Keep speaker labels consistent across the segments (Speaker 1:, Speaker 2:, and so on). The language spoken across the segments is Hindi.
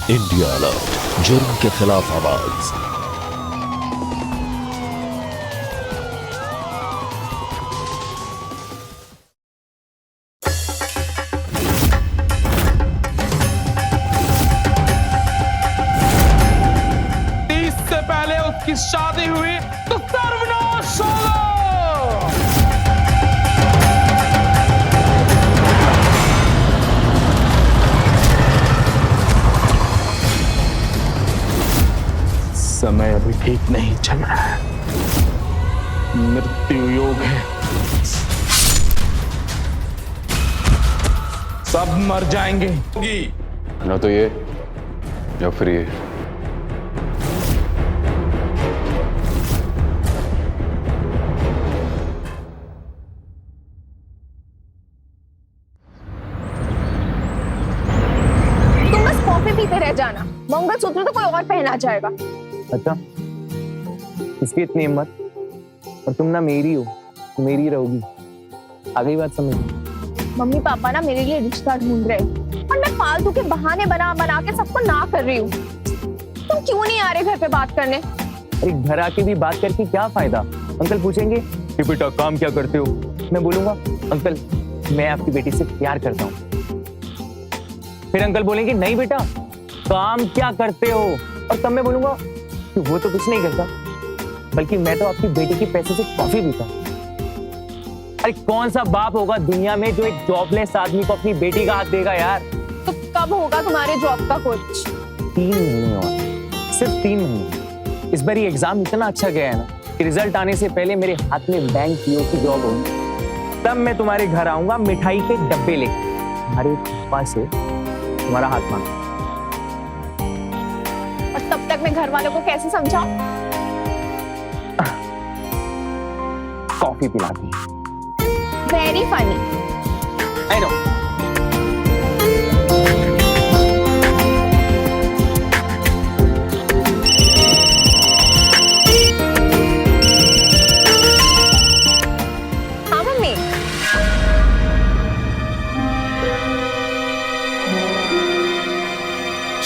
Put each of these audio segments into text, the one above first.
Speaker 1: इंडिया अलर्ट, जुर्म के खिलाफ आवाज।
Speaker 2: से पहले उसकी शादी हुई तो सर्वनाश होगा। समय अभी ठीक नहीं चल रहा है, मृत्यु योग है, सब मर जाएंगे।
Speaker 3: या तो ये या फिर ये।
Speaker 4: तुम बस कॉफी पीते रह जाना, मंगलसूत्र तो कोई और पहना जाएगा।
Speaker 5: अच्छा, इसकी इतनी हिम्मत? और तुम ना मेरी हो, मेरी रहोगी। आ गई बात समझ?
Speaker 4: मम्मी पापा ना मेरे लिए रिश्ता ढूंढ रहे हैं और मैं फालतू के बहाने बना बना के सबको ना कर रही हूँ। तुम क्यों नहीं आ रहे घर पे बात करने?
Speaker 5: अरे घर आके भी बात करके क्या फायदा? अंकल पूछेंगे कि बेटा काम क्या करते हो, मैं बोलूंगा अंकल मैं आपकी बेटी से प्यार करता हूँ। फिर अंकल बोलेंगे नहीं बेटा काम क्या करते हो, और तब मैं बोलूंगा कि वो तो कुछ नहीं करता, बल्कि मैं तो आपकी बेटी के पैसे से कॉफी पीता हूँ। अरे कौन सा बाप होगा दुनिया में जो एक जॉबलेस आदमी को अपनी बेटी का हाथ देगा यार?
Speaker 4: तो कब होगा तुम्हारे जॉब का कुछ?
Speaker 5: 3 महीने और, सिर्फ 3 महीने। इस बार ये एग्जाम इतना अच्छा गया है ना कि रिजल्ट आने से पहले मेरे हाथ में बैंक पीओ की जॉब होगी। तब मैं तुम्हारे घर आऊंगा मिठाई के डब्बे लेके, तुम्हारे पापा से तुम्हारा हाथ मांगूंगा।
Speaker 4: और तब तक मैं घर वालों को कैसे समझाऊं?
Speaker 5: कॉफी पिलाती।
Speaker 4: Very funny.
Speaker 5: I know.
Speaker 4: हाँ मम्मी।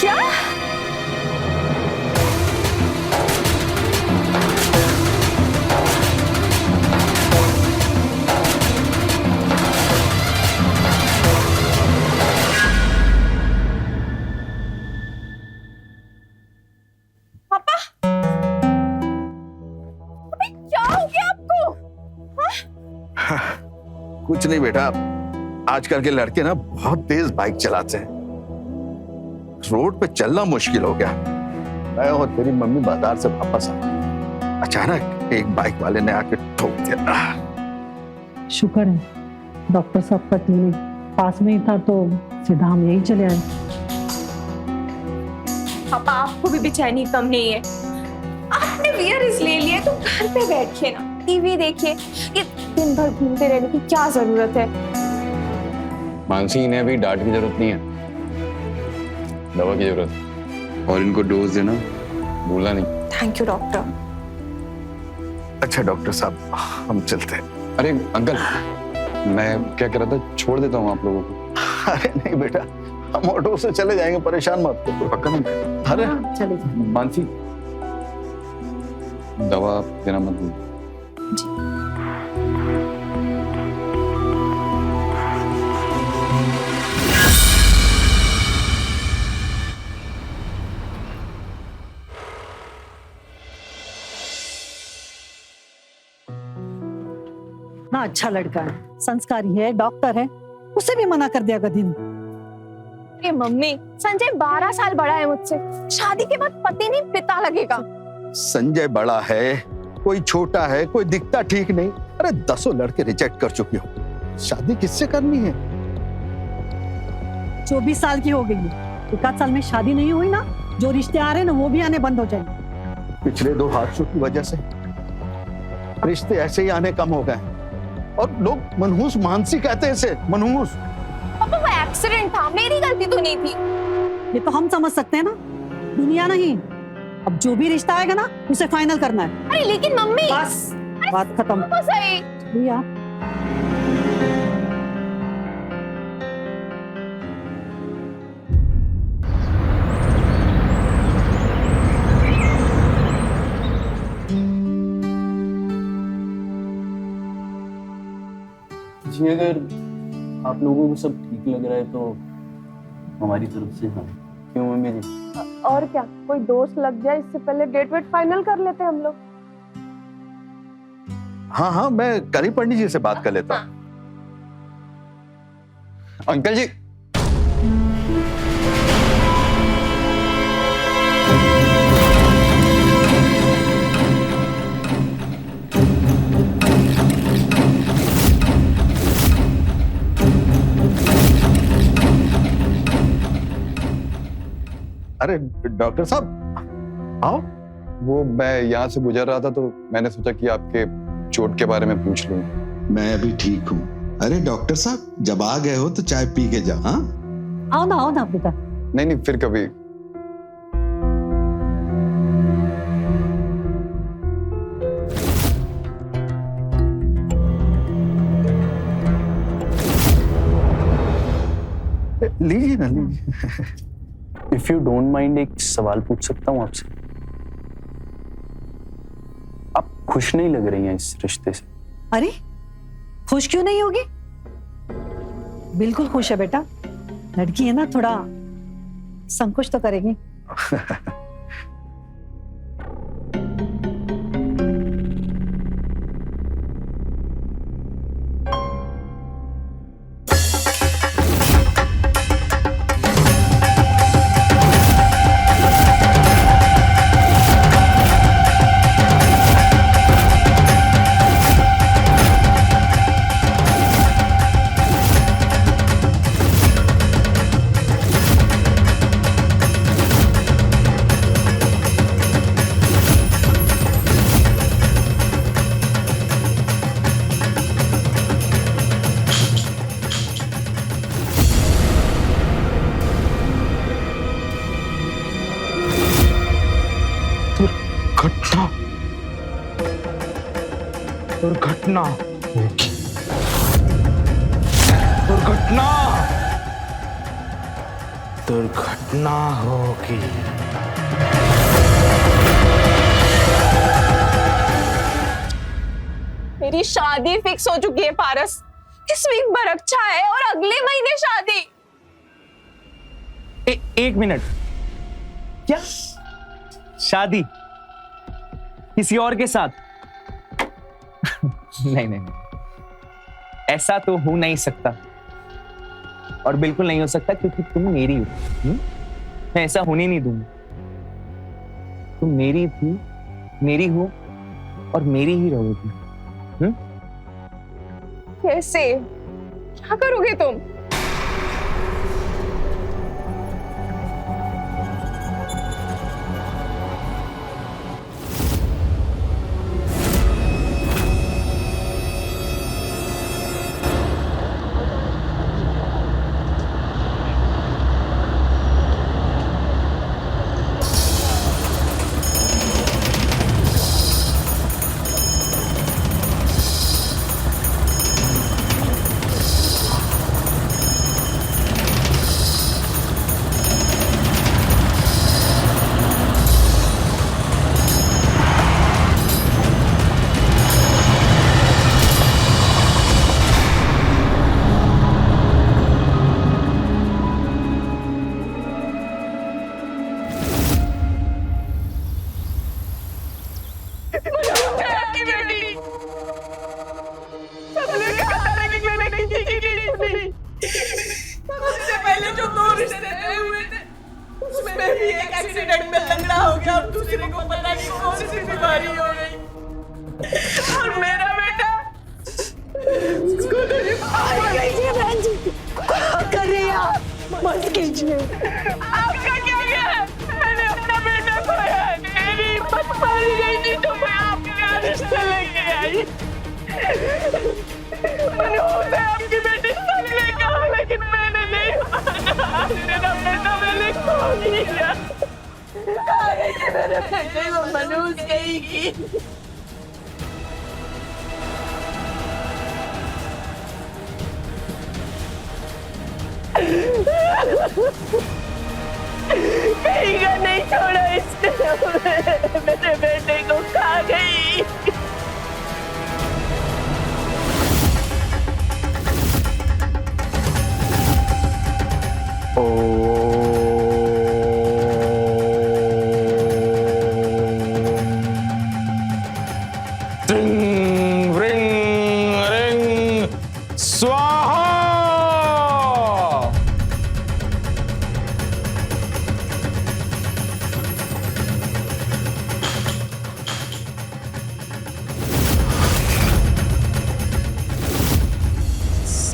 Speaker 4: क्या? पापा? अबे क्या हो गया आपको?
Speaker 6: कुछ नहीं बेटा, आजकल के लड़के ना बहुत तेज बाइक चलाते हैं, रोड पे चलना मुश्किल हो गया। मैं और तेरी मम्मी बाजार से वापस आ, अचानक एक बाइक वाले ने आके ठोक दिया।
Speaker 7: शुक्र है डॉक्टर साहब का क्लिनिक पास में ही था तो सीधा हम यही चले आए।
Speaker 4: पापा आपको भी बेचैनी कम नहीं है। आपने वीआरएस ले लिए तो घर पे बैठिए ना, टीवी देखिए। ये दिन भर घूमते रहने की क्या जरूरत है?
Speaker 3: मानसी इन्हें अभी डांट की जरूरत नहीं है, दवा की जरूरत है। और इनको डोज देना भूलना नहीं।
Speaker 4: Thank you doctor.
Speaker 6: अच्छा डॉक्टर साहब हम चलते हैं।
Speaker 3: अरे अंकल मैं क्या कह रहा था, छोड़ देता हूँ आप लोगों को।
Speaker 6: अरे नहीं बेटा, हम ऑटो से चले जाएंगे, परेशान मत हो।
Speaker 3: पक्का नहीं?
Speaker 6: अरे
Speaker 7: चले जाए।
Speaker 3: मानसी दवा देना मत भूल।
Speaker 7: ना अच्छा लड़का है, संस्कारी है, डॉक्टर है, उसे भी मना कर दिया गधी ने।
Speaker 4: अरे मम्मी, संजय 12 साल बड़ा है मुझसे। शादी के बाद पति नहीं पिता लगेगा।
Speaker 6: संजय बड़ा है, कोई छोटा है, कोई दिखता ठीक नहीं। अरे 10 लड़के रिजेक्ट कर चुके हो, शादी किससे करनी है?
Speaker 7: 24 साल की हो गई है, 1 आध साल में शादी नहीं हुई ना, जो रिश्ते आ रहे हैं ना वो भी आने बंद हो जाएंगे।
Speaker 6: पिछले 2 हादसों की वजह से रिश्ते ऐसे ही आने कम हो गए, और लोग मनहूस मानसी कहते हैं इसे, मनहूस।
Speaker 4: पापा वो एक्सीडेंट था, मेरी गलती तो नहीं थी।
Speaker 7: ये तो हम समझ सकते हैं ना, दुनिया नहीं। अब जो भी रिश्ता आएगा ना उसे फाइनल करना है।
Speaker 4: अरे लेकिन मम्मी,
Speaker 7: बस बात खत्म।
Speaker 4: तो सही।
Speaker 7: भैया
Speaker 8: जी अगर आप लोगों को सब ठीक लग रहा है तो हमारी तरफ से हाँ। क्यों मम्मी जी?
Speaker 9: और क्या, कोई दोस्त लग जाए इससे पहले डेट वेट फाइनल कर लेते हैं हम लोग।
Speaker 6: हाँ हाँ, मैं कल ही पंडित जी से बात कर लेता हूँ।
Speaker 3: अंकल जी,
Speaker 6: अरे डॉक्टर साहब आओ।
Speaker 3: वो मैं यहाँ से गुजर रहा था तो मैंने सोचा कि आपके चोट के बारे में पूछ लूं।
Speaker 10: मैं अभी ठीक हूँ। अरे डॉक्टर साहब, जब आ गए हो तो चाय पी के जाओ। हाँ,
Speaker 7: आओ ना बेटा।
Speaker 3: नहीं फिर कभी।
Speaker 6: लीजिए ना, लीजिए।
Speaker 8: इफ यू डोंट माइंड एक सवाल पूछ सकता हूँ आपसे? आप खुश नहीं लग रही हैं इस रिश्ते से।
Speaker 7: अरे खुश क्यों नहीं होगी? बिल्कुल खुश है बेटा। लड़की है ना, थोड़ा संकोच तो करेगी।
Speaker 2: दुर्घटना होगी, दुर्घटना होगी।
Speaker 4: मेरी शादी फिक्स हो चुकी है पारस। इस वीक बरकछा है और अगले महीने शादी।
Speaker 5: एक मिनट, क्या शादी किसी और के साथ? नहीं, ऐसा तो हो नहीं सकता और बिल्कुल नहीं हो सकता क्योंकि तुम मेरी हो। मैं ऐसा होने नहीं दूंगा। तुम मेरी थी, मेरी हो और मेरी ही रहोगी।
Speaker 4: कैसे? क्या करोगे तुम?
Speaker 11: पहले जो 2 रिश्ते तय हुए थे उसमें भी एक एक्सीडेंट में लंगड़ा हो गया और दूसरे को पता नहीं कौन सी बीमारी हो गई। और मेरा बेटा
Speaker 7: कर रहे हैं आप? मत कीजिए।
Speaker 11: आपका क्या गया है? मैंने अपना बेटा खोया, मेरी हिम्मत मारी गई थी तो मैं आपके यहाँ रिश्ता लेके आई। मैंने होता है आपकी बेटी सगले कहा लेकिन मैंने नहीं माना। मेरा बेटा मैंने खो दिया। मेरे बेटे को मनूस कहेगी। कहीं नहीं छोड़ा इसने, मेरे बेटे को खा गई।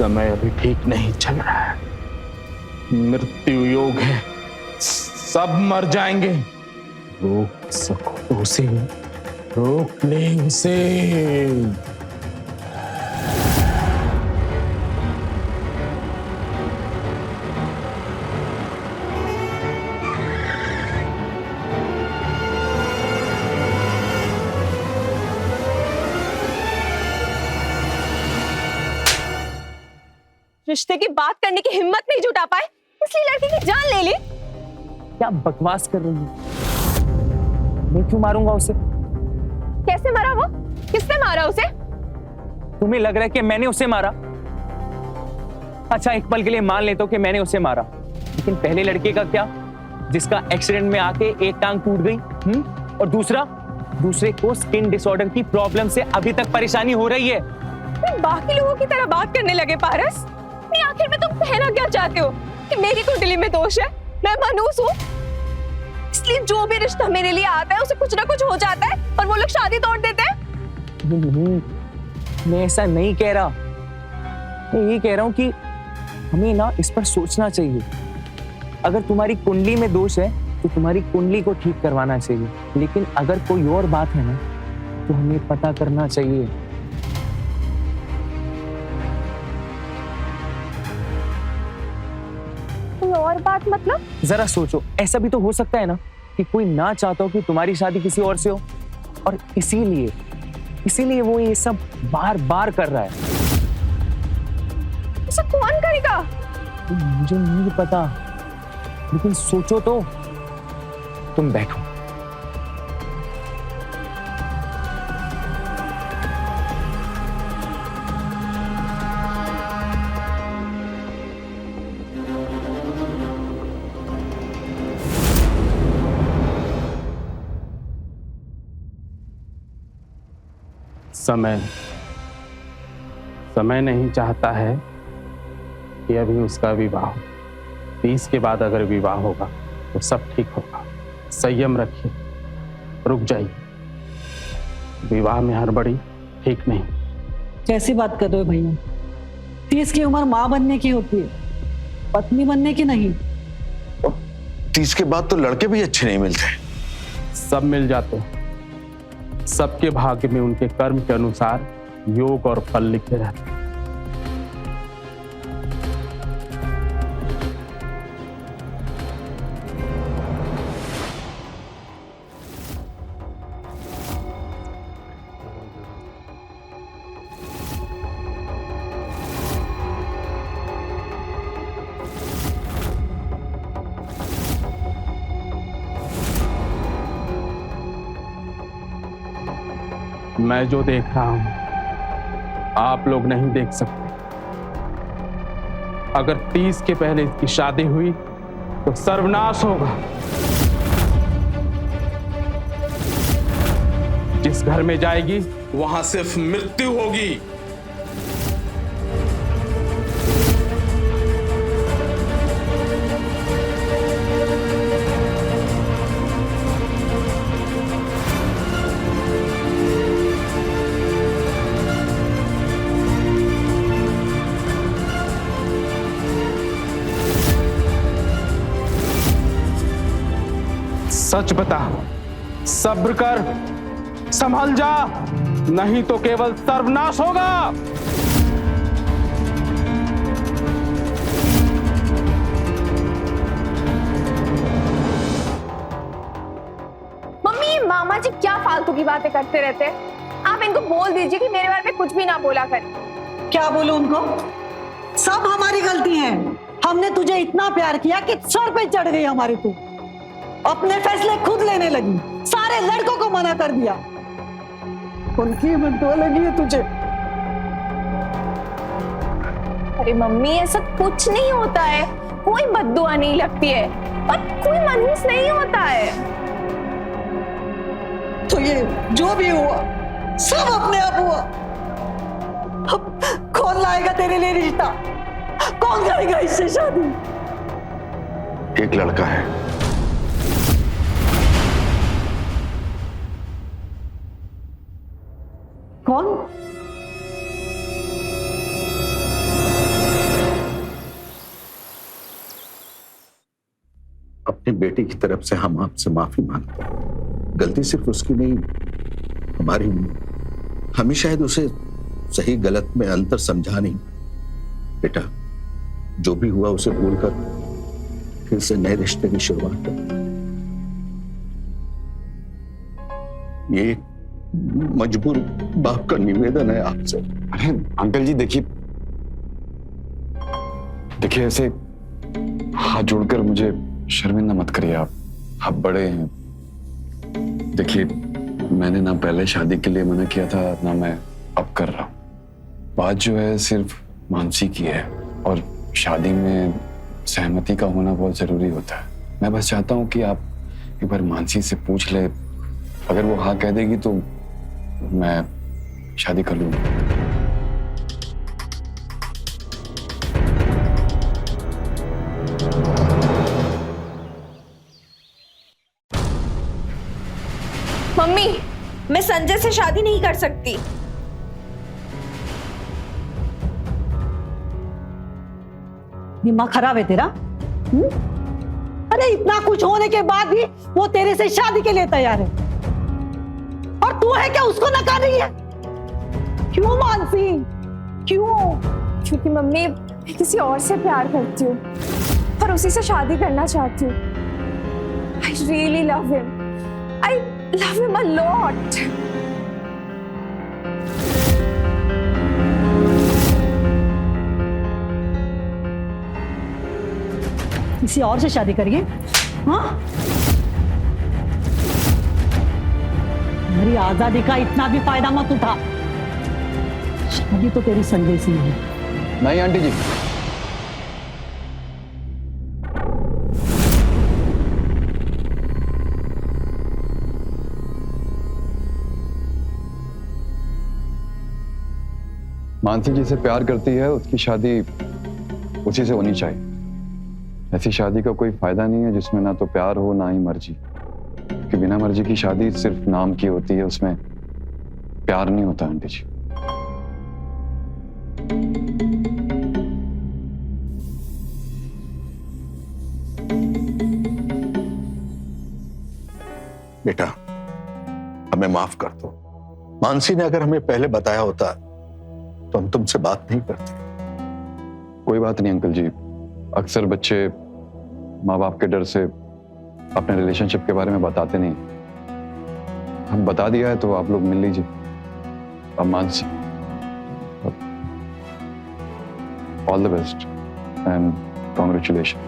Speaker 2: समय अभी ठीक नहीं चल रहा है, मृत्यु योग है, सब मर जाएंगे। रोक सको तो उसे रोक ले उसे।
Speaker 4: रिश्ते की बात करने की हिम्मत नहीं जुटा पाए, इसलिए लड़की की जान ले ली।
Speaker 5: क्या बकवास कर रही है? मैं क्यों मारूंगा उसे?
Speaker 4: कैसे मारा वो? किसने मारा उसे?
Speaker 5: तुम्हें लग रहा है कि मैंने उसे मारा? अच्छा, एक पल के लिए मान लेता हूं कि मैंने उसे मारा, लेकिन पहले लड़के का क्या, जिसका एक्सीडेंट में आके एक टांग टूट गई, और दूसरे को स्किन डिसऑर्डर की प्रॉब्लम से अभी तक परेशानी हो रही है।
Speaker 4: बाकी लोगों की तरह बात करने लगे पारस। आखिर में तुम कहना क्या चाहते हो? कि मेरी कुंडली में दोष है, मैं मनहूस हूँ, इसलिए जो भी रिश्ता मेरे लिए आता है उसे कुछ ना कुछ हो जाता है और वो लोग शादी तोड़ देते हैं।
Speaker 5: नहीं, मैं ऐसा नहीं कह रहा। मैं यही कह रहा हूँ कि हमें ना इस पर सोचना चाहिए। अगर तुम्हारी कुंडली में दोष है तो तुम्हारी कुंडली को ठीक करवाना चाहिए, लेकिन अगर कोई और बात है ना तो हमें पता करना चाहिए।
Speaker 4: और बात मतलब?
Speaker 5: जरा सोचो, ऐसा भी तो हो सकता है ना कि कोई ना चाहता हो कि तुम्हारी शादी किसी और से हो, और इसीलिए वो ये सब बार बार कर रहा है।
Speaker 4: ऐसा कौन करेगा?
Speaker 5: मुझे नहीं पता, लेकिन सोचो तो। तुम बैठो।
Speaker 2: समय नहीं चाहता है कि अभी उसका विवाह हो। 30 के बाद अगर विवाह होगा तो सब ठीक होगा। संयम रखिए, रुक जाइए। विवाह में हड़बड़ी ठीक नहीं।
Speaker 7: कैसी बात कर रहे हो भैया? 30 की उम्र माँ बनने की होती है, पत्नी बनने की नहीं।
Speaker 6: 30 के बाद तो लड़के भी अच्छे नहीं मिलते।
Speaker 2: सब मिल जाते हैं, सबके भाग्य में उनके कर्म के अनुसार योग और फल लिखे रहते हैं। मैं जो देख रहा हूं आप लोग नहीं देख सकते। अगर 30 के पहले इसकी शादी हुई तो सर्वनाश होगा। जिस घर में जाएगी वहां सिर्फ मृत्यु होगी। सच बता, सब्र कर, संभल जा, नहीं तो केवल सर्वनाश होगा।
Speaker 4: मम्मी, मामा जी क्या फालतू की बातें करते रहते हैं? आप इनको बोल दीजिए कि मेरे बारे में कुछ भी ना बोला कर।
Speaker 7: क्या बोलूं उनको? सब हमारी गलती है। हमने तुझे इतना प्यार किया कि सर पे चढ़ गई हमारे तू। अपने फैसले खुद लेने लगी, सारे लड़कों को मना कर दिया। उनकी बददुआ लगी है तुझे।
Speaker 4: अरे मम्मी, ऐसा कुछ नहीं होता है, कोई बददुआ नहीं लगती है और कोई मनहूस नहीं होता है।
Speaker 7: तो ये जो भी हुआ सब अपने आप हुआ। अब कौन लाएगा तेरे लिए रिश्ता? कौन करेगा इससे शादी?
Speaker 6: एक लड़का है,
Speaker 7: कौन?
Speaker 6: बेटी की तरफ से हम आपसे माफी मांगते हैं। गलती सिर्फ उसकी नहीं, हमारी नहीं। हमें शायद उसे सही गलत में अंतर समझा नहीं। बेटा, जो भी हुआ उसे भूलकर फिर से नए रिश्ते की शुरुआत कर। ये एक मजबूर बाप का निवेदन है आपसे।
Speaker 3: अरे अंकल जी देखिए ऐसे हाथ जोड़कर मुझे शर्मिंदा मत करिए आप बड़े हैं। देखिए मैंने ना पहले शादी के लिए मना किया था ना मैं अब कर रहा हूं। बात जो है सिर्फ मानसी की है और शादी में सहमति का होना बहुत जरूरी होता है। मैं बस चाहता हूं कि आप एक बार मानसी से पूछ ले, अगर वो हाँ कह देगी तो मैं शादी कर लूंगा।
Speaker 4: मम्मी, मैं संजय से शादी नहीं कर सकती।
Speaker 7: दिमाग खराब है तेरा? अरे इतना कुछ होने के बाद भी वो तेरे से शादी के लिए तैयार है, और तू है क्या उसको नकार रही है? क्यों मानसी, क्यों?
Speaker 9: क्योंकि मम्मी मैं किसी और से प्यार करती हूँ और उसी से शादी करना चाहती हूँ। I really love him. I love him a lot.
Speaker 7: किसी और से शादी करिए? हाँ? मेरी आजादी का इतना भी फायदा मत उठा। शादी तो तेरी संजय से है।
Speaker 3: नहीं आंटी जी, मानसी जिसे प्यार करती है उसकी शादी उसी से होनी चाहिए। ऐसी शादी का कोई फायदा नहीं है जिसमें ना तो प्यार हो ना ही मर्जी, क्योंकि बिना मर्जी की शादी सिर्फ नाम की होती है, उसमें प्यार नहीं होता आंटी जी।
Speaker 6: बेटा, हमें माफ कर दो। मानसी ने अगर हमें पहले बताया होता तो हम तुमसे बात नहीं करते।
Speaker 3: कोई बात नहीं अंकल जी, अक्सर बच्चे माँ बाप के डर से अपने रिलेशनशिप के बारे में बताते नहीं। हम बता दिया है तो आप लोग मिल लीजिए। अब Mansi, all the best and congratulation.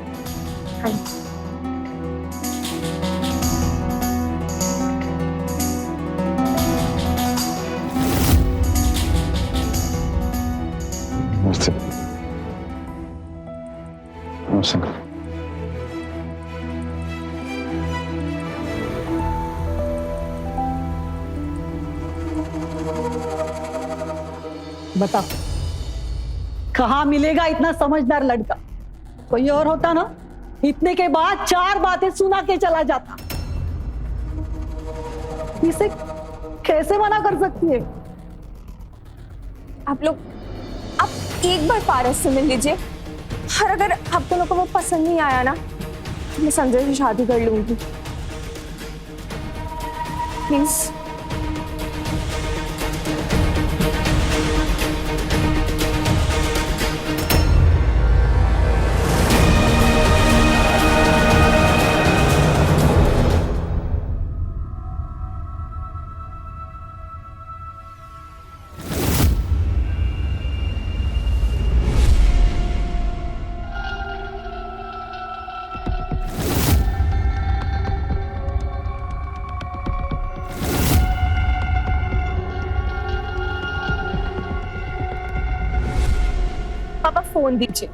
Speaker 3: नमस्ते। नमस्ते अंकल।
Speaker 7: बता, कहाँ मिलेगा इतना समझदार लड़का? कोई और होता ना, इतने के बाद 4 बातें सुना के चला जाता। इसे कैसे मना कर सकती है?
Speaker 9: आप लोग आप एक बार पारस से मिल लीजिए, और अगर आप दोनों को वो पसंद नहीं आया ना तो मैं संजय से शादी कर लूंगी। प्लीज।
Speaker 4: पापा फोन दीजिए।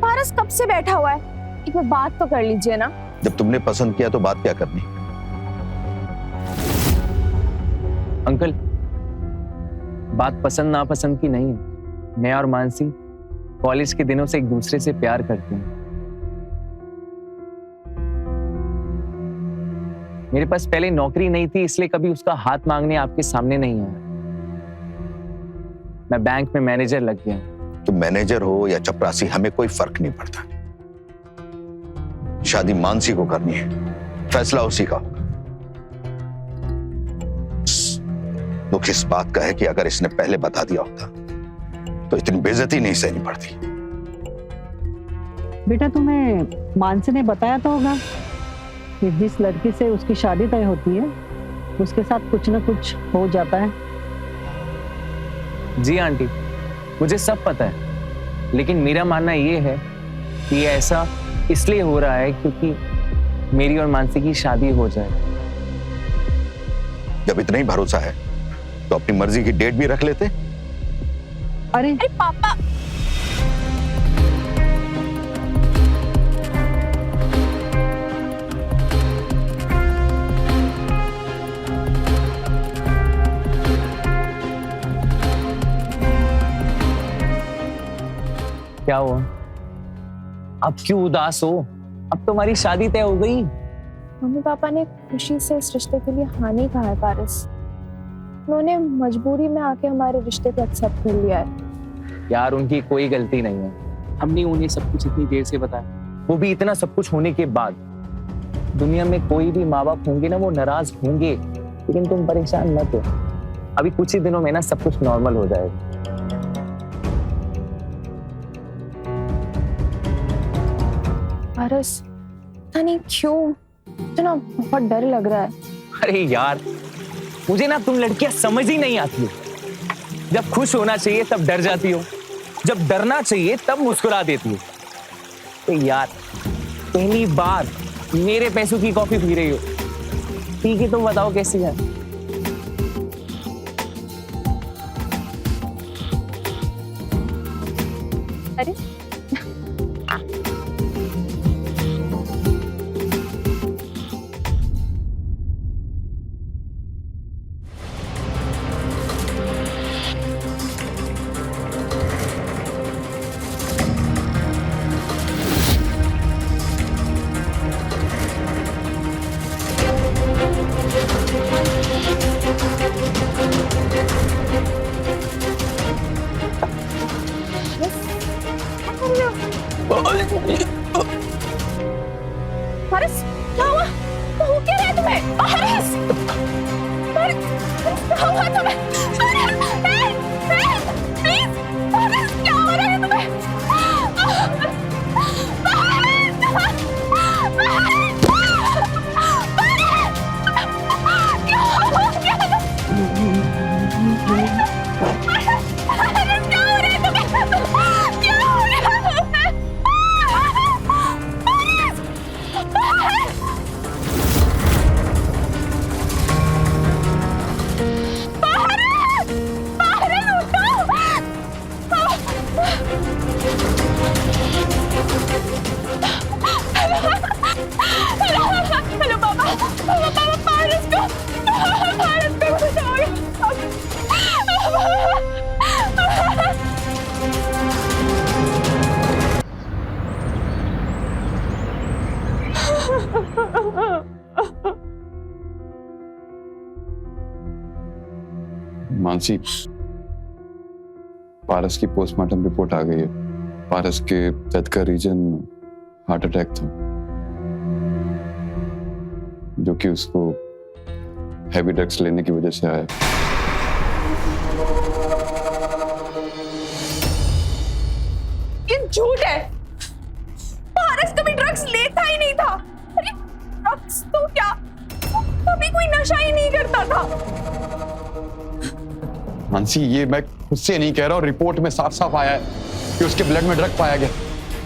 Speaker 4: पारस कब से बैठा हुआ है, एक बार बात तो कर लीजिए ना।
Speaker 6: जब तुमने पसंद किया तो बात क्या करनी?
Speaker 5: अंकल, बात पसंद नापसंद की नहीं है। मैं और मानसी कॉलेज के दिनों से एक दूसरे से प्यार करते हैं। मेरे पास पहले नौकरी नहीं थी, इसलिए कभी उसका हाथ मांगने आपके सामने नहीं आया। मैं बैंक में मैनेजर लग गया।
Speaker 6: तुम मैनेजर हो या चपरासी, हमें कोई फर्क नहीं पड़ता। शादी मानसी को करनी है, फैसला उसी का। दुख इस बात का है कि अगर इसने पहले बता दिया होता तो इतनी बेइज्जती नहीं सहनी पड़ती।
Speaker 7: बेटा तुम्हें मानसी ने बताया तो होगा कि जिस लड़की से उसकी शादी तय होती है उसके साथ कुछ न कुछ हो जाता है।
Speaker 5: जी आंटी, मुझे सब पता है, लेकिन मेरा मानना ये है कि ये ऐसा इसलिए हो रहा है क्योंकि मेरी और मानसी की शादी हो जाए।
Speaker 6: जब इतना ही भरोसा है तो अपनी मर्जी की डेट भी रख लेते।
Speaker 7: अरे
Speaker 4: पापा,
Speaker 5: क्या हुआ? अब क्यों उदास हो? अब तुम्हारी शादी तय हो गई।
Speaker 9: मम्मी पापा ने खुशी से इस रिश्ते के लिए हाँ नहीं कहा है पारस। उन्होंने मजबूरी में आके हमारे रिश्ते को एक्सेप्ट कर लिया है।
Speaker 5: यार उनकी कोई गलती नहीं है, हमने उन्हें सब कुछ इतनी देर से बताया, वो भी इतना सब कुछ होने के बाद। दुनिया में कोई भी माँ बाप होंगे ना, वो नाराज होंगे, लेकिन तुम परेशान मत हो, अभी कुछ ही दिनों में ना सब कुछ नॉर्मल हो जाएगा।
Speaker 9: पारस, पता नहीं क्यों मुझे ना बहुत डर लग रहा है।
Speaker 5: अरे यार, मुझे ना तुम लड़कियां समझ ही नहीं आती हो। जब खुश होना चाहिए तब डर जाती हो, जब डरना चाहिए तब मुस्कुरा देती हो। तो यार, पहली बार मेरे पैसों की कॉफी पी रही हो, ठीक है, तुम बताओ कैसी है?
Speaker 9: अरे पारस, क्या हुआ? हो क्या रहा है तुम्हें? पारस, क्या हुआ तुम्हें? प्लीज, पारस, क्या हो रहा है तुम्हें? हेलो पापा, पारस को बचाओ।
Speaker 3: मानसी, पारस की पोस्टमार्टम रिपोर्ट आ गई है। पारस के डेथ का रीजन हार्ट अटैक था, जो कि उसको हैवी ड्रग्स लेने की वजह से आया।
Speaker 4: ये झूठ है। पारस कभी ड्रग्स लेता ही नहीं था। अरे ड्रग्स तो क्या, कभी कोई नशा ही नहीं करता था।
Speaker 3: मानसी, ये मैं खुद से नहीं कह रहा हूँ, रिपोर्ट में साफ साफ आया है कि उसके ब्लड में ड्रग पाया गया,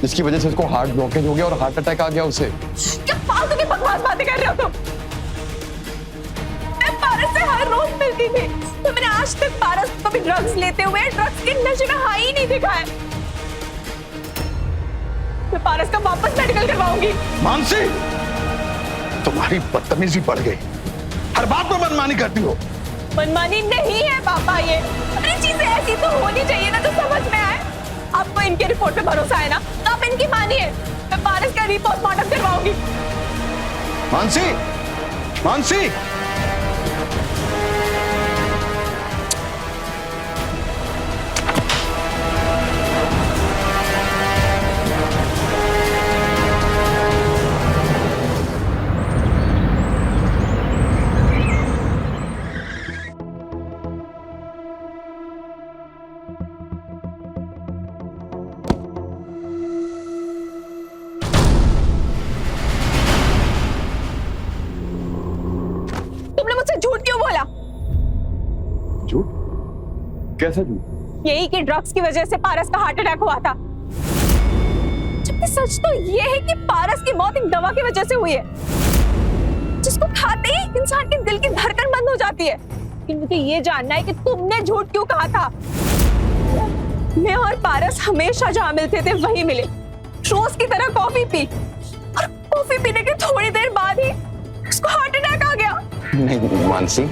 Speaker 3: जिसकी वजह से उसको हार्ट ब्लॉकेज हो गया और हार्ट अटैक आ गया उसे।
Speaker 4: क्या फालतू की बकवास बातें कर रहे हो तुम? मैं पारस से हर रोज मिलती थी, तो मैंने आज तक पारस को कभी ड्रग्स लेते हुए ड्रग्स के नशे में हाई ही नहीं देखा है। मैं पारस का वापस मेडिकल करवाऊंगी।
Speaker 6: मानसी, तुम्हारी बदतमीजी बढ़ गई, हर बात में मनमानी करती हो।
Speaker 4: मनमानी नहीं है पापा, ये अरे चीजें ऐसी तो होनी चाहिए ना जो समझ में आए। आपको इनके रिपोर्ट पे भरोसा है ना, तो आप इनकी मानिए। मैं पारस का रीपोस्टमार्टम करवाऊंगी।
Speaker 6: मानसी, मानसी,
Speaker 4: झूठ क्यों बोला?
Speaker 3: झूठ? कैसा झूठ?
Speaker 4: यही कि ड्रग्स की वजह से पारस का हार्ट अटैक हुआ था। जबकि सच तो ये है कि पारस की मौत एक दवा की वजह से हुई है, जिसको खाते ही इंसान के दिल की धड़कन बंद हो जाती है। लेकिन मुझे ये जानना है कि तुमने झूठ क्यों कहा था? मैं और पारस हमेशा जहां मिलते थे वहीं मिले, रोज की तरह कॉफी पी, और कॉफी पीने के थोड़ी देर बाद ही उसको हार्ट अटैक आ गया।
Speaker 3: नहीं मानसी,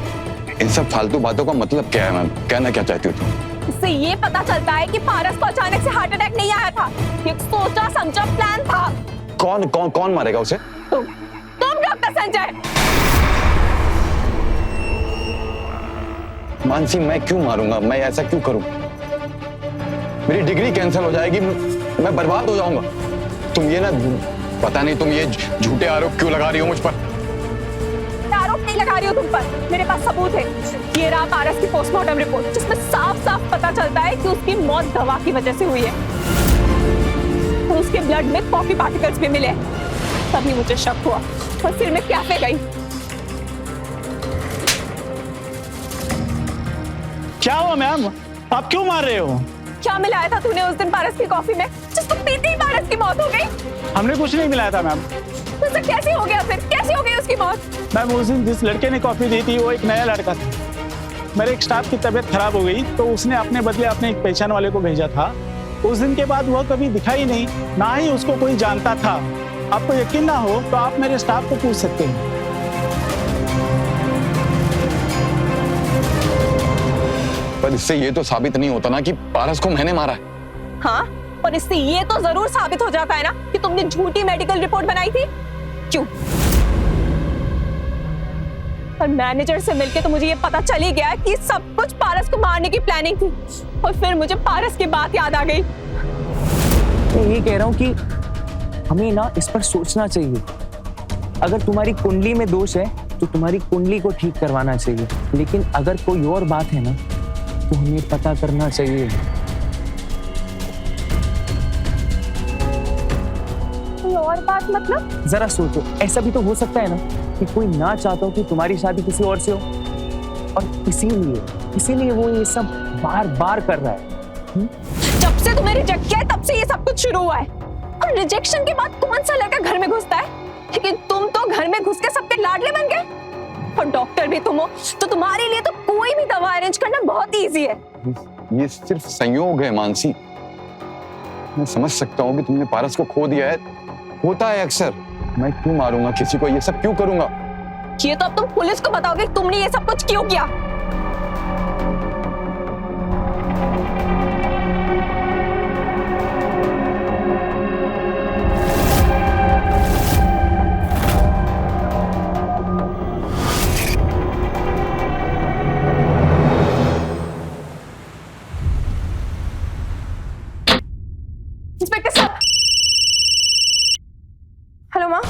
Speaker 3: इन सब फालतू बातों का मतलब क्या है मैम? कहना क्या चाहती हो तुम?
Speaker 4: इससे ये पता चलता है कि पारस को अचानक से हार्ट अटैक नहीं आया था, एक सोचा समझा प्लान था।
Speaker 3: कौन कौन कौन मारेगा उसे?
Speaker 4: तुम डॉक्टर संजय।
Speaker 3: मानसी, मैं क्यों मारूंगा? मैं ऐसा क्यों करूं? मेरी डिग्री कैंसिल हो जाएगी, मैं बर्बाद हो जाऊंगा। तुम ये ना, पता नहीं तुम ये झूठे आरोप क्यों लगा रही हो मुझ पर?
Speaker 4: आरोप नहीं लगा रही हो तुम पर, मेरे पास सबूत है। ये रहा पारस की पोस्टमार्टम रिपोर्ट, जिसमें साफ साफ पता चलता है कि उसकी मौत दवा की वजह से हुई है। और उसके ब्लड में कॉफी पार्टिकल्स भी मिले। तभी मुझे शक हुआ और फिर मैं कैफे गई।
Speaker 2: क्या हुआ मैम? आप क्यों मार रहे हो?
Speaker 4: क्या मिलाया था तूने उस दिन पारस की कॉफी में, जिसको पीते ही पारस की मौत हो गई?
Speaker 2: हमने कुछ नहीं मिलाया था मैम।
Speaker 4: तो ऐसा कैसे हो गया फिर? कैसे हो गई उसकी मौत?
Speaker 2: मैम, उस दिन जिस लड़के ने कॉफी दी थी वो एक नया लड़का था। मेरे एक स्टाफ की तबीयत खराब हो गई तो उसने अपने बदले अपने एक पहचान वाले को भेजा था। उस दिन के बाद वह कभी दिखा ही नहीं, ना ही उसको कोई जानता था। आपको यकीन ना हो तो आप मेरे स्टाफ को पूछ सकते हैं।
Speaker 3: पर इससे ये तो साबित नहीं होता ना कि पारस को मैंने मारा है।
Speaker 4: हाँ, और इससे ये तो जरूर साबित हो जाता है ना कि तुमने झूठी मेडिकल रिपोर्ट बनाई थी। क्यों? पर मैनेजर से मिलके तो मुझे ये पता चल ही गया कि सब कुछ पारस को मारने की प्लानिंग थी। और फिर मुझे पारस की बात याद आ गई।
Speaker 5: मैं ये कह रहा हूँ कि हमें ना इस पर सोचना चाहिए। अगर तुम्हारी कुंडली में दोष है तो तुम्हारी कुंडली को ठीक करवाना चाहिए, लेकिन अगर कोई और बात है ना तो हमें पता करना चाहिए।
Speaker 4: कोई और बात मतलब?
Speaker 5: जरा सोचो, ऐसा भी तो हो सकता है ना कि कोई ना चाहता हो कि तुम्हारी शादी किसी और से हो, और इसीलिए वो ये सब बार बार कर रहा है।
Speaker 4: जब से तुम्हें रिजेक्ट किया है तब से ये सब कुछ शुरू हुआ है। और रिजेक्शन के बाद कौन सा लड़का घर में घुसता है? लेकिन तुम तो घर में घुस के सबके लाडले बन गए। और डॉक्टर भी तुम हो, तो तुम्हारे लिए तो कोई भी दवा अरेंज करना बहुत इजी है।
Speaker 3: ये सिर्फ संयोग है मानसी। मैं समझ सकता हूँ कि तुमने पारस को खो दिया है, होता है अक्सर। मैं क्यों मारूंगा किसी को? ये सब क्यों करूंगा?
Speaker 4: ये तो अब तुम पुलिस को बताओगे तुमने ये सब कुछ क्यों किया। इंस्पेक्टर साहब। हेलो माँ।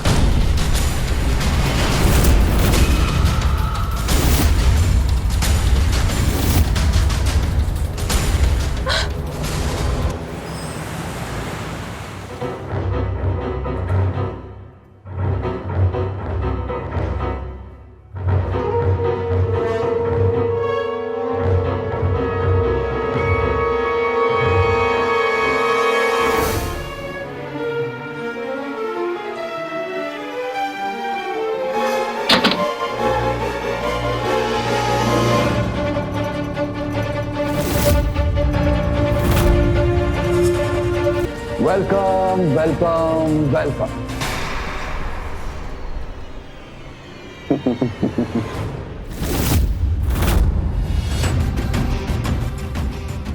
Speaker 3: Welcome welcome welcome.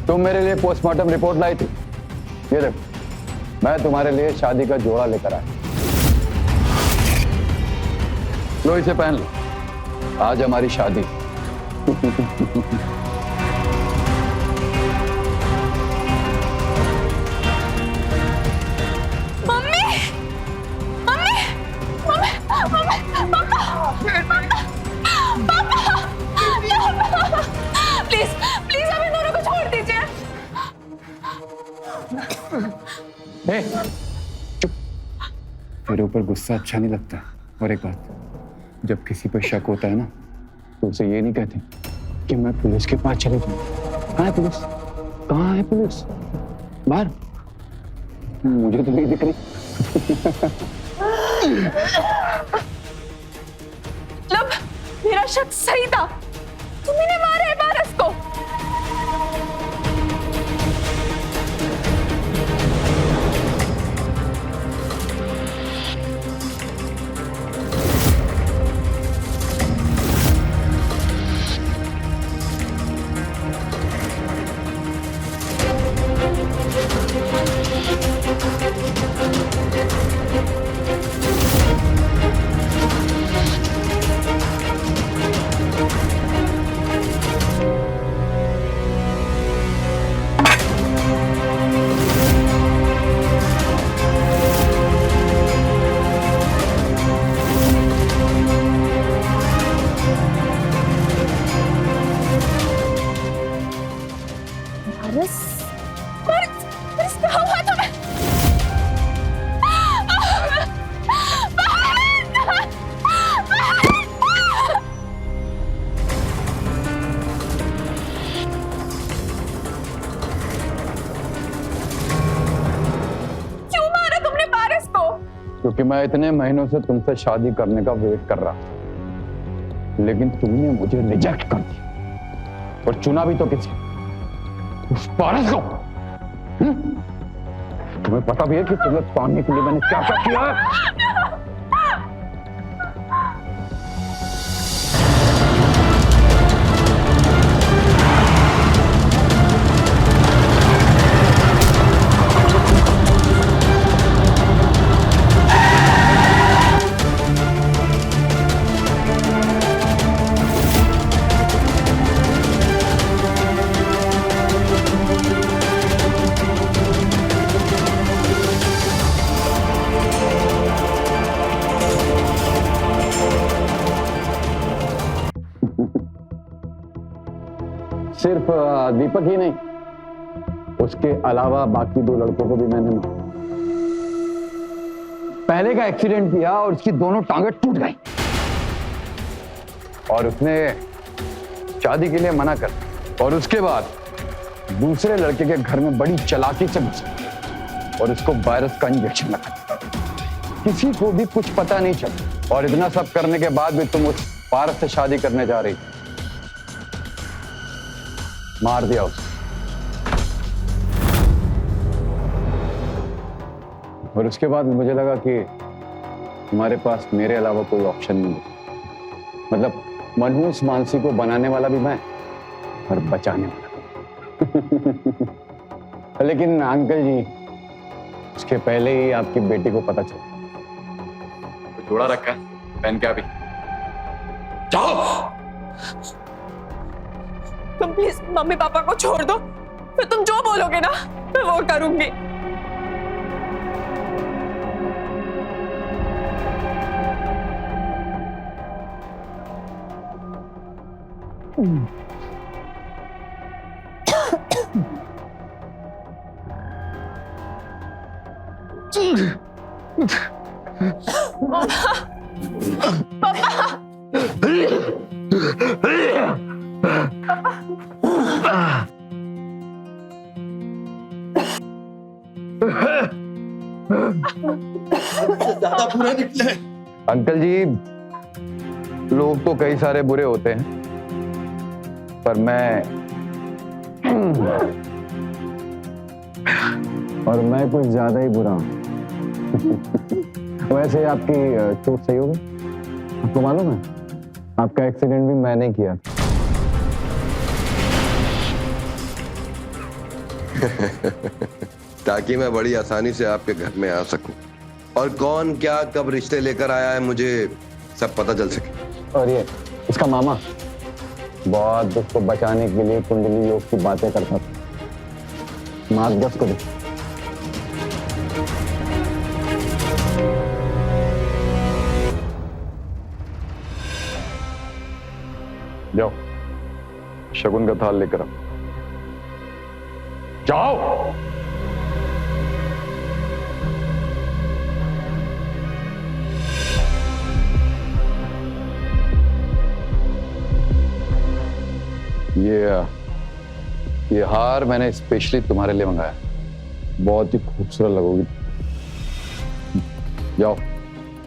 Speaker 3: तुम मेरे लिए पोस्टमार्टम रिपोर्ट लाई थी। ये देखो, मैं तुम्हारे लिए शादी का जोड़ा लेकर आया। लो इसे पहन लो, आज हमारी शादी।
Speaker 4: प्लीज प्लीज अब इन दोनों को छोड़ दीजिए।
Speaker 3: चुप। तेरे ऊपर गुस्सा अच्छा नहीं लगता। और एक बात, जब किसी पर शक होता है ना तो उसे ये नहीं कहते कि मैं पुलिस के पास चले जाऊं। कहाँ है पुलिस? कहाँ है पुलिस? बाहर? मुझे तो नहीं दिख रही।
Speaker 4: मतलब मेरा शक सही था, तुम्ही ने मारा है पारस को। पारस, पारस, पारस क्या हुआ तुम्हें? क्यों मारा तुमने पारस को?
Speaker 3: क्योंकि मैं इतने महीनों से तुमसे शादी करने का वेट कर रहा था, लेकिन तुमने मुझे रिजेक्ट कर दिया। और चुना भी तो किसी, उस पारस को। तुम्हें पता भी है कि तुम्हें पाने के लिए मैंने क्या क्या किया है? सिर्फ दीपक ही नहीं, उसके अलावा बाकी 2 लड़कों को भी मैंने मारा। पहले का एक्सीडेंट किया और उसकी दोनों टांगें टूट गई, और उसने शादी के लिए मना कर, और उसके बाद दूसरे लड़के के घर में बड़ी चालाकी से घुसा और उसको वायरस का इंजेक्शन लगा। किसी को भी कुछ पता नहीं चला, और इतना सब करने के बाद भी तुम उस पारस से शादी करने जा रही, मार दिया उसे। और उसके बाद मुझे लगा कि तुम्हारे पास मेरे अलावा कोई ऑप्शन नहीं है। मतलब मनहूस मानसी को बनाने वाला भी मैं और बचाने वाला भी। लेकिन अंकल जी, उसके पहले ही आपकी बेटी को पता चला।
Speaker 12: तो जोड़ा रखा पहन के अभी जाओ।
Speaker 4: तुम प्लीज मम्मी पापा को छोड़ दो, फिर तुम जो बोलोगे ना मैं वो करूंगी।
Speaker 6: ज्यादा बुरा निकले।
Speaker 3: अंकल जी, लोग तो कई सारे बुरे होते हैं, पर मैं कुछ ज्यादा ही बुरा हूं। वैसे आपकी चोट सही हो गई? आपको मालूम है, आपका एक्सीडेंट भी मैंने किया।
Speaker 13: ताकि मैं बड़ी आसानी से आपके घर में आ सकूं, और कौन क्या कब रिश्ते लेकर आया है मुझे सब पता चल सके।
Speaker 3: और ये इसका मामा बहुत उसको बचाने के लिए कुंडली योग की बातें करता था। मार्गदर्श को देखो। जाओ, शगुन का थाल लेकर आओ। जाओ। ये हार मैंने स्पेशली तुम्हारे लिए मंगाया, बहुत ही खूबसूरत लगोगी। जाओ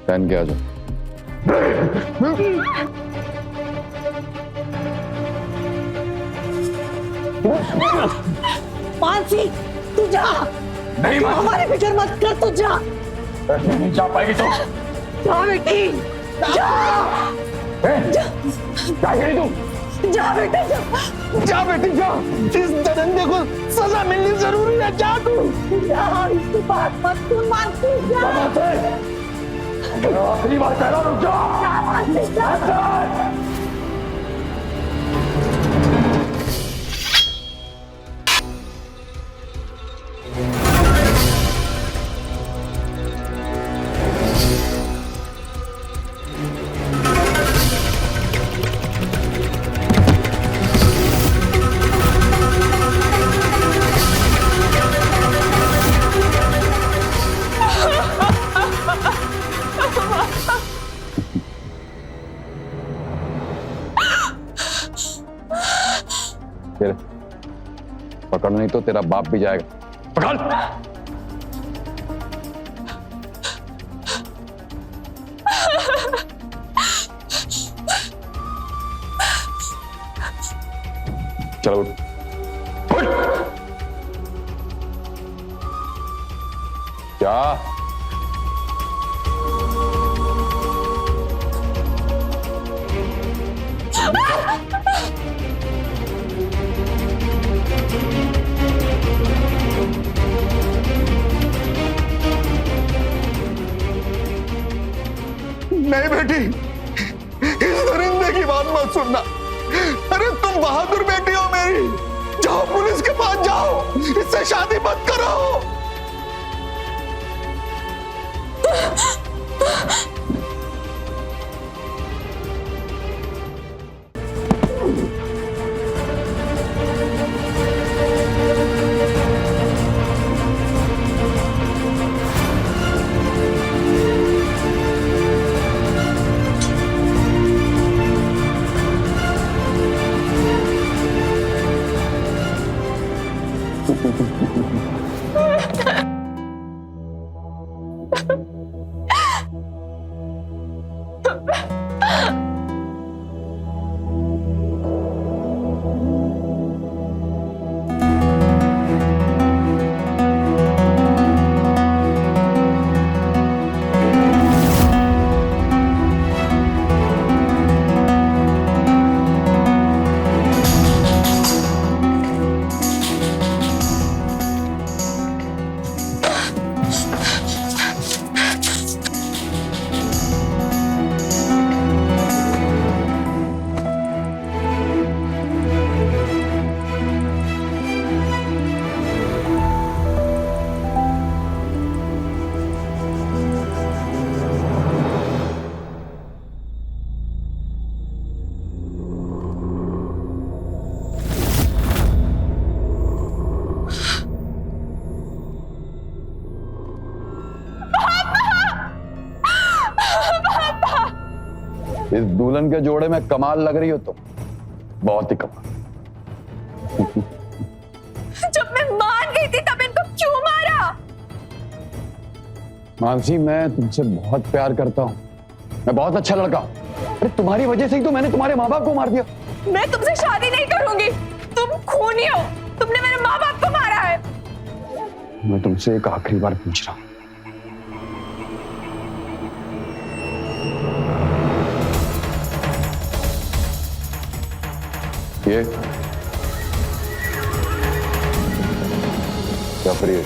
Speaker 3: पहन के आ जाओ।
Speaker 7: मानसी तू जा,
Speaker 5: नहीं
Speaker 7: तू हमारी फिक्र मत कर, तू जा।
Speaker 5: नहीं जा पाएगी तो
Speaker 7: जा बेटी जा,
Speaker 5: क्या कह रही तू?
Speaker 7: जा बेटा जा,
Speaker 2: जा बेटी जा, इस दरिंदे को सजा मिलनी जरूरी है। जा तू,
Speaker 7: जा, इसकी बात मत सुन मानसी, जा।
Speaker 5: आखिरी बार कह रहा हूं, जा
Speaker 7: मानसी जा।
Speaker 3: पकड़ नहीं तो तेरा बाप भी जाएगा। पकड़। चलो उठ। क्या
Speaker 6: नहीं बेटी, इस दरिंदे की बात मत सुनना। अरे तुम बहादुर बेटी हो मेरी, जाओ पुलिस के पास जाओ, इससे शादी मत करो।
Speaker 3: इस दुल्हन के जोड़े में कमाल लग रही हो तुम, बहुत ही कमाल।
Speaker 4: जब मैं मान गई थी तब इनको क्यों मारा?
Speaker 3: मानसी, मैं तुमसे बहुत प्यार करता हूँ, मैं बहुत अच्छा लड़का हूँ। अरे तुम्हारी वजह से ही तो मैंने तुम्हारे माँ बाप को मार दिया।
Speaker 4: मैं तुमसे शादी नहीं करूंगी, तुम खूनी हो, तुमने मेरे माँ बाप को मारा है।
Speaker 3: मैं तुमसे एक आखिरी बार पूछ रहा हूँ, ये क्या फ्री है?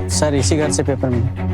Speaker 8: सर इसी घर से पेपर मिला।